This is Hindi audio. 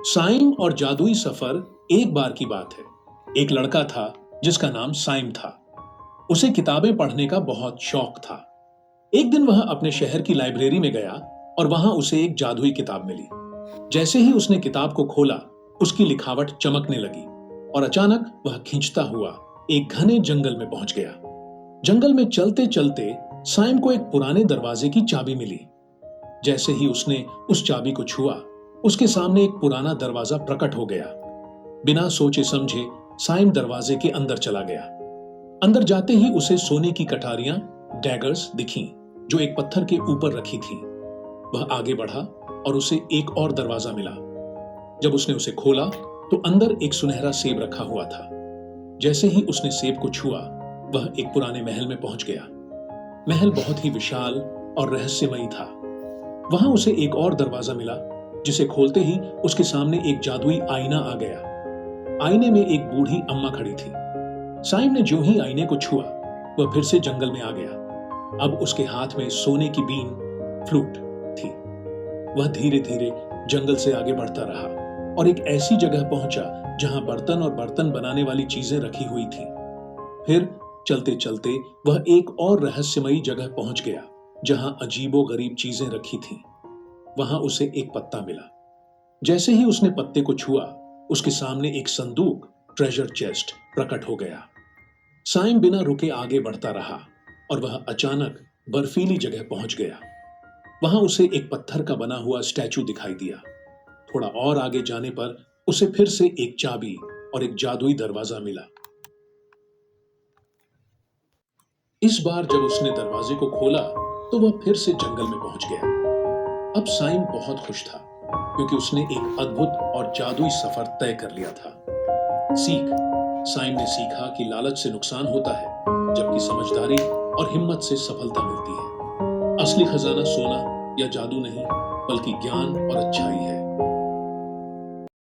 साइम और जादुई सफर। एक बार की बात है। एक लड़का था जिसका नाम साइम था। उसे किताबें पढ़ने का बहुत शौक था। एक दिन वह अपने शहर की लाइब्रेरी में गया और वहां उसे एक जादुई किताब मिली। जैसे ही उसने किताब को खोला, उसकी लिखावट चमकने लगी और अचानक वह खींचता हुआ एक घने जंगल में पहुंच गया। जंगल में चलते चलते साइम को एक पुराने दरवाजे की चाबी मिली। जैसे ही उसने उस चाबी को छुआ, उसके सामने एक पुराना दरवाजा प्रकट हो गया। बिना सोचे समझे साइम दरवाजे के अंदर चला गया। अंदर जाते ही उसे सोने की कटारियां, डैगर्स दिखीं, जो एक पत्थर के ऊपर रखी थीं। वह आगे बढ़ा और उसे एक और दरवाजा मिला। जब उसने उसे खोला तो अंदर एक सुनहरा सेब रखा हुआ था। जैसे ही उसने सेब को छुआ, वह एक पुराने महल में पहुंच गया। महल बहुत ही विशाल और रहस्यमयी था। वहां उसे एक और दरवाजा मिला, जिसे खोलते ही उसके सामने एक जादुई आईना आ गया। आईने में एक बूढ़ी अम्मा खड़ी थी। साइम ने जो ही आईने को छुआ, वह फिर से जंगल में आ गया। अब उसके हाथ में सोने की बीन, फ्लूट थी। वह धीरे धीरे जंगल से आगे बढ़ता रहा और एक ऐसी जगह पहुंचा जहां बर्तन और बर्तन बनाने वाली चीजें रखी हुई थी। फिर चलते चलते वह एक और रहस्यमयी जगह पहुंच गया जहां अजीबो गरीब चीजें रखी थीं। वहां उसे एक पत्ता मिला। जैसे ही उसने पत्ते को छुआ, उसके सामने एक संदूक, ट्रेजर चेस्ट, प्रकट हो गया। साइम बिना रुके आगे बढ़ता रहा और वह अचानक बर्फीली जगह पहुंच गया। वहां उसे एक पत्थर का बना हुआ स्टैचू दिखाई दिया। थोड़ा और आगे जाने पर उसे फिर से एक चाबी और एक जादुई दरवाजा मिला। इस बार जब उसने दरवाजे को खोला तो वह फिर से जंगल में पहुंच गया। अब साइम बहुत खुश था, क्योंकि उसने एक अद्भुत और जादुई सफर तय कर लिया था। सीख। साइम ने सीखा कि लालच से नुकसान होता है, जबकि समझदारी और हिम्मत से सफलता मिलती है। असली खजाना सोना या जादू नहीं, बल्कि ज्ञान और अच्छाई है।